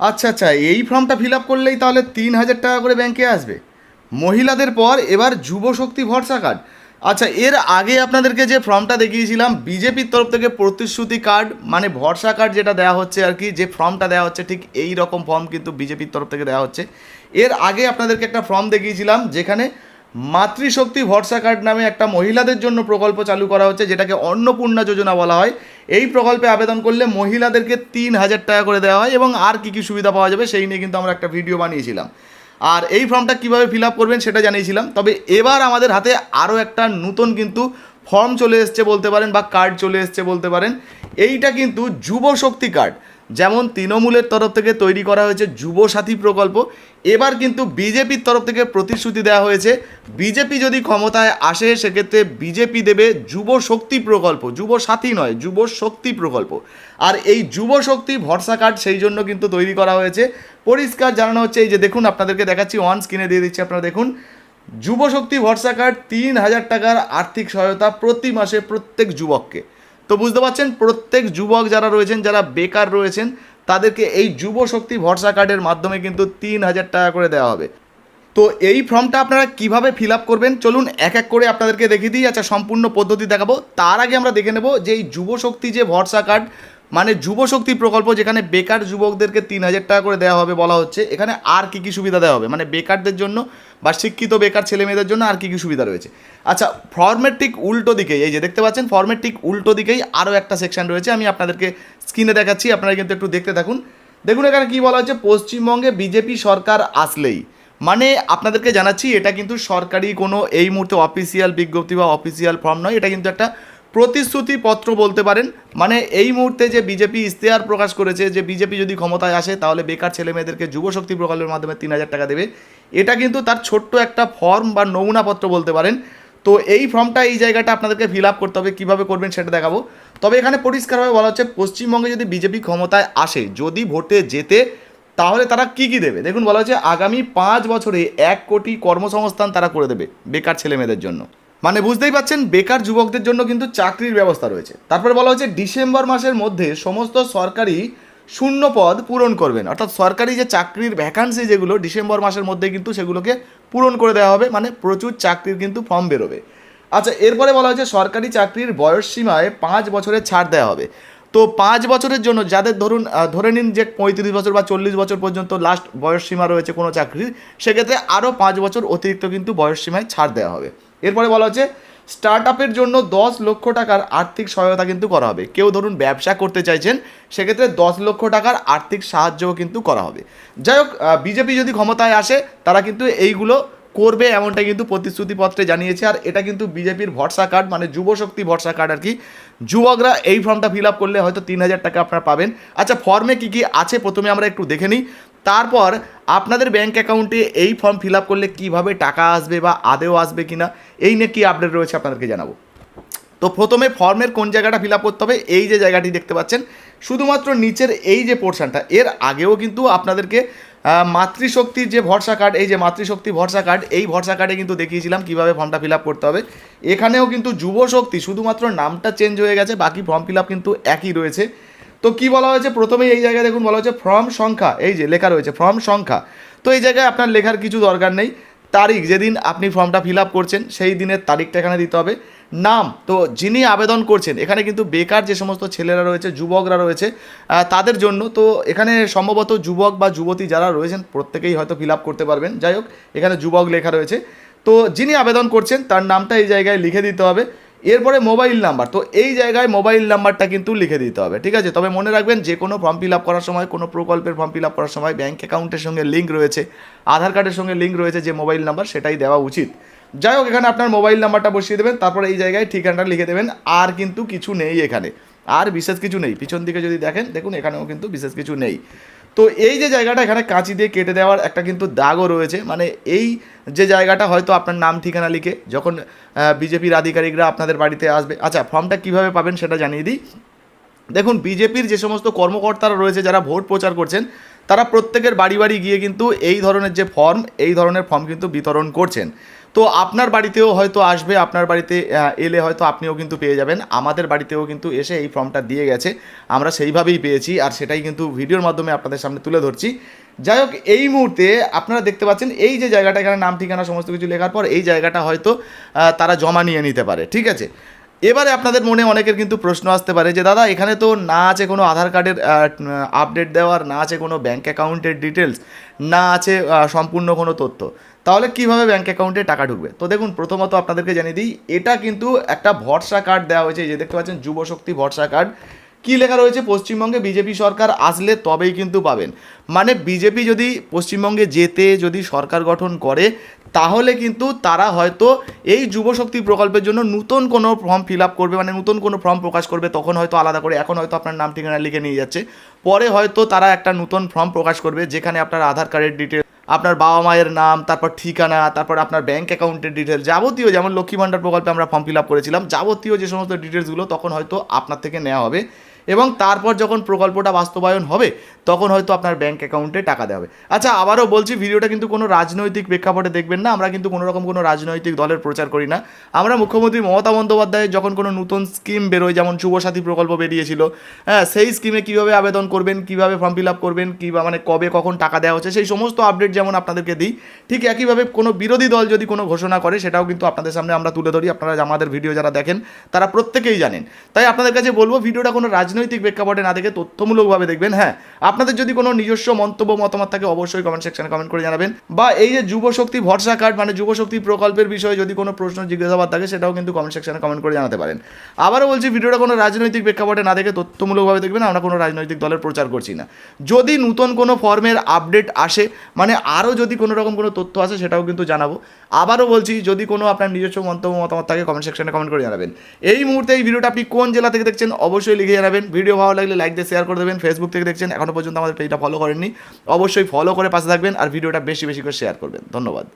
আচ্ছা আচ্ছা, এই ফর্মটা ফিল আপ করলেই তাহলে 3,000 টাকা করে ব্যাংকে আসবে মহিলাদের পর। এবার যুবশক্তি ভরসা কার্ড। আচ্ছা, এর আগে আপনাদেরকে যে ফর্মটা দেখিয়েছিলাম বিজেপির তরফ থেকে প্রতিশ্রুতি কার্ড মানে ভরসা কার্ড যেটা দেওয়া হচ্ছে আর কি, যে ফর্মটা দেওয়া হচ্ছে ঠিক এই রকম ফর্ম কিন্তু বিজেপির তরফ থেকে দেওয়া হচ্ছে। এর আগে আপনাদেরকে একটা ফর্ম দেখিয়েছিলাম যেখানে মাতৃশক্তি ভরসা কার্ড নামে একটা মহিলাদের জন্য প্রকল্প চালু করা হচ্ছে, যেটাকে অন্নপূর্ণা যোজনা বলা হয়। এই প্রকল্পে আবেদন করলে মহিলাদেরকে 3,000 টাকা করে দেওয়া হয় এবং আর কী কী সুবিধা পাওয়া যাবে সেই নিয়ে কিন্তু আমরা একটা ভিডিও বানিয়েছিলাম। আর এই ফর্মটা কীভাবে ফিল আপ করবেন সেটা জানিয়েছিলাম। তবে এবার আমাদের হাতে আরও একটা নতুন কিন্তু ফর্ম চলে এসছে বলতে পারেন, বা কার্ড চলে এসছে বলতে পারেন। এইটা কিন্তু যুবশক্তি কার্ড। যেমন তৃণমূলের তরফ থেকে তৈরি করা হয়েছে যুবসাথী প্রকল্প, এবার কিন্তু বিজেপির তরফ থেকে প্রতিশ্রুতি দেওয়া হয়েছে বিজেপি যদি ক্ষমতায় আসে সেক্ষেত্রে বিজেপি দেবে যুবশক্তি প্রকল্প, যুবসাথী নয়, যুবশক্তি প্রকল্প। আর এই যুবশক্তি ভরসা কার্ড সেই জন্য কিন্তু তৈরি করা হয়েছে। পরিষ্কার জানানো হচ্ছে, এই যে দেখুন আপনাদেরকে দেখাচ্ছি, অন স্ক্রিনে দিয়ে দিচ্ছি, আপনারা দেখুন। যুবশক্তি ভরসা কার্ড 3,000 টাকার আর্থিক সহায়তা প্রতি মাসে প্রত্যেক যুবককে। তো বুঝতে পারছেন, প্রত্যেক যুবক যারা রয়েছেন, যারা বেকার রয়েছেন, তাদেরকে এই যুবশক্তি ভরসা কার্ডের মাধ্যমে কিন্তু 3,000 টাকা করে দেওয়া হবে। তো এই ফর্মটা আপনারা কিভাবে ফিল আপ করবেন চলুন এক এক করে আপনাদেরকে দেখিয়ে দিই। আচ্ছা, সম্পূর্ণ পদ্ধতি দেখাবো, তার আগে আমরা দেখে নেব যে এই যুবশক্তি যে ভরসা কার্ড মানে যুবশক্তি প্রকল্প, যেখানে বেকার যুবকদেরকে 3,000 টাকা করে দেওয়া হবে বলা হচ্ছে, এখানে আর কী কী সুবিধা দেওয়া হবে, মানে বেকারদের জন্য বা শিক্ষিত বেকার ছেলে মেয়েদের জন্য আর কী কী সুবিধা রয়েছে। আচ্ছা, ফর্মের ঠিক উল্টো দিকেই, এই যে দেখতে পাচ্ছেন ফর্মের ঠিক উল্টো দিকেই আরও একটা সেকশন রয়েছে, আমি আপনাদেরকে স্ক্রিনে দেখাচ্ছি, আপনারা কিন্তু একটু দেখতে থাকুন। দেখুন এখানে কী বলা হচ্ছে, পশ্চিমবঙ্গে বিজেপি সরকার আসলেই, মানে আপনাদেরকে জানাচ্ছি এটা কিন্তু সরকারি কোনো এই মুহূর্তে অফিসিয়াল বিজ্ঞপ্তি বা অফিসিয়াল ফর্ম নয়, এটা কিন্তু একটা প্রতিশ্রুতিপত্র বলতে পারেন। মানে এই মুহূর্তে যে বিজেপি ইশতেহার প্রকাশ করেছে যে বিজেপি যদি ক্ষমতায় আসে তাহলে বেকার ছেলে মেয়েদেরকে যুবশক্তি প্রকল্পের মাধ্যমে 3,000 টাকা দেবে, এটা কিন্তু তার ছোট্ট একটা ফর্ম বা নমুনাপত্র বলতে পারেন। তো এই ফর্মটা এই জায়গাটা আপনাদেরকে ফিল আপ করতে হবে, কীভাবে করবেন সেটা দেখাবো। তবে এখানে পরিষ্কারভাবে বলা হচ্ছে পশ্চিমবঙ্গে যদি বিজেপি ক্ষমতায় আসে, যদি ভোটে জেতে, তাহলে তারা কী কী দেবে। দেখুন বলা হচ্ছে আগামী 5 বছরে 1 কোটি কর্মসংস্থান তারা করে দেবে বেকার ছেলেমেয়েদের জন্য। মানে বুঝতেই পাচ্ছেন বেকার যুবকদের জন্য কিন্তু চাকরির ব্যবস্থা রয়েছে। তারপরে বলা হচ্ছে ডিসেম্বর মাসের মধ্যে সমস্ত সরকারি শূন্য পদ পূরণ করবেন, অর্থাৎ সরকারি যে চাকরির ভ্যাকান্সি যেগুলো ডিসেম্বর মাসের মধ্যে কিন্তু সেগুলোকে পূরণ করে দেওয়া হবে, মানে প্রচুর চাকরির কিন্তু ফর্ম বেরোবে। আচ্ছা, এরপরে বলা হচ্ছে সরকারি চাকরির বয়স সীমায় 5 বছরের ছাড় দেওয়া হবে। তো 5 বছরের জন্য যাদের ধরুন ধরে নিন যে 35 বছর বা 40 বছর পর্যন্ত লাস্ট বয়স সীমা রয়েছে কোনো চাকরির, সেক্ষেত্রে আরও 5 বছর অতিরিক্ত কিন্তু বয়স সীমায় ছাড় দেওয়া হবে। এরপরে বলা হচ্ছে স্টার্ট আপের জন্য 10 লক্ষ টাকার আর্থিক সহায়তা কিন্তু করা হবে। কেউ ধরুন ব্যবসা করতে চাইছেন, সেক্ষেত্রে 10 লক্ষ টাকার আর্থিক সাহায্যও কিন্তু করা হবে। যাই হোক, বিজেপি যদি ক্ষমতায় আসে তারা কিন্তু এইগুলো করবে এমনটা কিন্তু প্রতিশ্রুতিপত্রে জানিয়েছে। আর এটা কিন্তু বিজেপির ভরসা কার্ড মানে যুবশক্তি ভরসা কার্ড আর কি। যুবকরা এই ফর্মটা ফিল আপ করলে হয়তো 3,000 টাকা আপনারা পাবেন। আচ্ছা, ফর্মে কী কী আছে প্রথমে আমরা একটু দেখে নিই, তারপর আপনাদের ব্যাঙ্ক অ্যাকাউন্টে এই ফর্ম ফিল আপ করলে কীভাবে টাকা আসবে বা আদেও আসবে কি না এই নিয়ে কী আপডেট রয়েছে আপনাদেরকে জানাবো। তো প্রথমে ফর্মের কোন জায়গাটা ফিল আপ করতে হবে, এই যে জায়গাটি দেখতে পাচ্ছেন শুধুমাত্র নিচের এই যে পোর্শনটা, এর আগেও কিন্তু আপনাদেরকে মাতৃশক্তির যে ভরসা কার্ড, এই যে মাতৃশক্তি ভরসা কার্ড, এই ভরসা কার্ডে কিন্তু দেখিয়েছিলাম কীভাবে ফর্মটা ফিল আপ করতে হবে। এখানেও কিন্তু যুবশক্তি শুধুমাত্র নামটা চেঞ্জ হয়ে গেছে, বাকি ফর্ম ফিল আপ কিন্তু একই রয়েছে। তো কী বলা হয়েছে প্রথমেই এই জায়গায় দেখুন বলা হচ্ছে ফর্ম সংখ্যা, এই যে লেখা রয়েছে ফর্ম সংখ্যা। তো এই জায়গায় আপনার লেখার কিছু দরকার নেই, তারিখ যেদিন আপনি ফর্মটা ফিল আপ করছেন সেই দিনের তারিখটা এখানে দিতে হবে। নাম, তো যিনি আবেদন করছেন, এখানে কিন্তু বেকার যে সমস্ত ছেলেরা রয়েছে, যুবকরা রয়েছে, তাদের জন্য। তো এখানে সম্ভবত যুবক বা যুবতী যারা রয়েছেন প্রত্যেকেই হয়তো ফিল আপ করতে পারবেন। যাই হোক, এখানে যুবক লেখা রয়েছে। তো যিনি আবেদন করছেন তার নামটা এই জায়গায় লিখে দিতে হবে। এরপরে মোবাইল নাম্বার, তো এই জায়গায় মোবাইল নাম্বারটা কিন্তু লিখে দিতে হবে, ঠিক আছে। তবে মনে রাখবেন যে কোনো ফর্ম ফিল আপ করার সময়, কোনো প্রকল্পের ফর্ম ফিল আপ করার সময় ব্যাঙ্ক অ্যাকাউন্টের সঙ্গে লিঙ্ক রয়েছে, আধার কার্ডের সঙ্গে লিঙ্ক রয়েছে যে মোবাইল নাম্বার, সেটাই দেওয়া উচিত। যাই হোক, এখানে আপনার মোবাইল নাম্বারটা বসিয়ে দেবেন, তারপরে এই জায়গায় ঠিকানাটা লিখে দেবেন। আর কিন্তু কিছু নেই এখানে, আর বিশেষ কিছু নেই। পিছন দিকে যদি দেখেন, দেখুন এখানেও কিন্তু বিশেষ কিছু নেই। তো এই যে জায়গাটা এখানে কাঁচি দিয়ে কেটে দেওয়ার একটা কিন্তু দাগও রয়েছে, মানে এই যে জায়গাটা হয়তো আপনার নাম ঠিকানা লিখে যখন বিজেপির আধিকারিকরা আপনাদের বাড়িতে আসবে। আচ্ছা, ফর্মটা কীভাবে পাবেন সেটা জানিয়ে দিই। দেখুন, বিজেপির যে সমস্ত কর্মকর্তারা রয়েছে যারা ভোট প্রচার করছেন, তারা প্রত্যেকের বাড়ি বাড়ি গিয়ে কিন্তু এই ধরনের যে ফর্ম, এই ধরনের ফর্ম কিন্তু বিতরণ করছেন। তো আপনার বাড়িতেও হয়তো আসবে, আপনার বাড়িতে এলে হয়তো আপনিও কিন্তু পেয়ে যাবেন। আমাদের বাড়িতেও কিন্তু এসে এই ফর্মটা দিয়ে গেছে, আমরা সেইভাবেই পেয়েছি, আর সেটাই কিন্তু ভিডিওর মাধ্যমে আপনাদের সামনে তুলে ধরছি। যাই হোক, এই মুহূর্তে আপনারা দেখতে পাচ্ছেন এই যে জায়গাটা, এখানে নাম ঠিকানা সমস্ত কিছু লেখার পর এই জায়গাটা হয়তো তারা জমা নিয়ে নিতে পারে, ঠিক আছে। এবারে আপনাদের মনে অনেকের কিন্তু প্রশ্ন আসতে পারে যে দাদা এখানে তো না আছে কোনো আধার কার্ডের আপডেট দেওয়ার, না আছে কোনো ব্যাঙ্ক অ্যাকাউন্টের ডিটেলস, না আছে সম্পূর্ণ কোনো তথ্য, তাহলে কীভাবে ব্যাঙ্ক অ্যাকাউন্টে টাকা ঢুকবে? তো দেখুন, প্রথমত আপনাদেরকে জানিয়ে দিই, এটা কিন্তু একটা ভরসা কার্ড দেওয়া হয়েছে, এই যে দেখতে পাচ্ছেন যুবশক্তি ভরসা কার্ড। কী লেখা রয়েছে? পশ্চিমবঙ্গে বিজেপি সরকার আসলে তবেই কিন্তু পাবেন। মানে বিজেপি যদি পশ্চিমবঙ্গে যেতে যদি সরকার গঠন করে, তাহলে কিন্তু তারা হয়তো এই যুবশক্তি প্রকল্পের জন্য নতুন কোনো ফর্ম ফিল আপ করবে, মানে নতুন কোনো ফর্ম প্রকাশ করবে, তখন হয়তো আলাদা করে, এখন হয়তো আপনার নাম ঠিকানা লিখে নিয়ে যাচ্ছে, পরে হয়তো তারা একটা নতুন ফর্ম প্রকাশ করবে যেখানে আপনার আধার কার্ডের ডিটেল, আপনার বাবা মায়ের নাম, তারপর ঠিকানা, তারপর আপনার ব্যাঙ্ক অ্যাকাউন্টের ডিটেল, যাবতীয়, যেমন লক্ষ্মী ভাণ্ডার প্রকল্পে আমরা ফর্ম ফিল আপ করেছিলাম, যাবতীয় যে সমস্ত ডিটেলসগুলো তখন হয়তো আপনার থেকে নেওয়া হবে, এবং তারপর যখন প্রকল্পটা বাস্তবায়ন হবে তখন হয়তো আপনার ব্যাঙ্ক অ্যাকাউন্টে টাকা দেওয়া হবে। আচ্ছা, আবারও বলছি, ভিডিওটা কিন্তু কোনো রাজনৈতিক প্রেক্ষাপটে দেখবেন না, আমরা কিন্তু কোনো রকম কোনো রাজনৈতিক দলের প্রচার করি না। আমরা মুখ্যমন্ত্রী মমতা বন্দ্যোপাধ্যায়ের যখন কোনো নতুন স্কিম বেরোয়, যেমন যুবসাথী প্রকল্প বেরিয়েছিল, হ্যাঁ, সেই স্কিমে কীভাবে আবেদন করবেন, কীভাবে ফর্ম ফিল আপ করবেন, কীভাবে মানে কবে কখন টাকা দেওয়া হচ্ছে, সেই সমস্ত আপডেট যেমন আপনাদেরকে দিই, ঠিক একইভাবে কোনো বিরোধী দল যদি কোনো ঘোষণা করে সেটাও কিন্তু আপনাদের সামনে আমরা তুলে ধরি। আপনারা আমাদের ভিডিও যারা দেখেন তারা প্রত্যেকেই জানেন। তাই আপনাদের কাছে বলবো, ভিডিওটা কোনো রাজনৈতিক প্রেক্ষাপটে না দেখে তথ্যমূলকভাবে দেখবেন। হ্যাঁ, আপনাদের যদি কোনো নিজস্ব মন্তব্য মতামত থাকে অবশ্যই কমেন্ট সেকশনে কমেন্ট করে জানাবেন, বা এই যে যুবশক্তি ভরসা কার্ড মানে যুবশক্তি প্রকল্পের বিষয়ে যদি কোনো প্রশ্ন জিজ্ঞাসাবাদ থাকে সেটাও কিন্তু কমেন্ট সেকশনে কমেন্ট করে জানাতে পারেন। আবারও বলছি, ভিডিওটা কোনো রাজনৈতিক প্রেক্ষাপটে না দেখে তথ্যমূলকভাবে দেখবেন, আমরা কোনো রাজনৈতিক দলের প্রচার করছি না। যদি নতুন কোনো ফর্মের আপডেট আসে, মানে আরও যদি কোনো রকম কোনো তথ্য আসে সেটাও কিন্তু জানাবো। আবারও বলছি, যদি কোনো আপনার নিজস্ব মন্তব্য মতামত থাকে কমেন্ট সেকশনে কমেন্ট করে জানাবেন। এই মুহূর্তে এই ভিডিওটা আপনি কোন জেলা থেকে দেখছেন অবশ্যই লিখে জানাবেন। ভিডিও ভালো লাগলে লাইক দিয়ে শেয়ার করে দেবেন। ফেসবুক থেকে দেখছেন, এখনও পর্যন্ত আমাদের পেজটা ফলো করেননি, অবশ্যই ফলো করে পাশে থাকবেন, আর ভিডিওটা বেশি বেশি করে শেয়ার করবেন। ধন্যবাদ।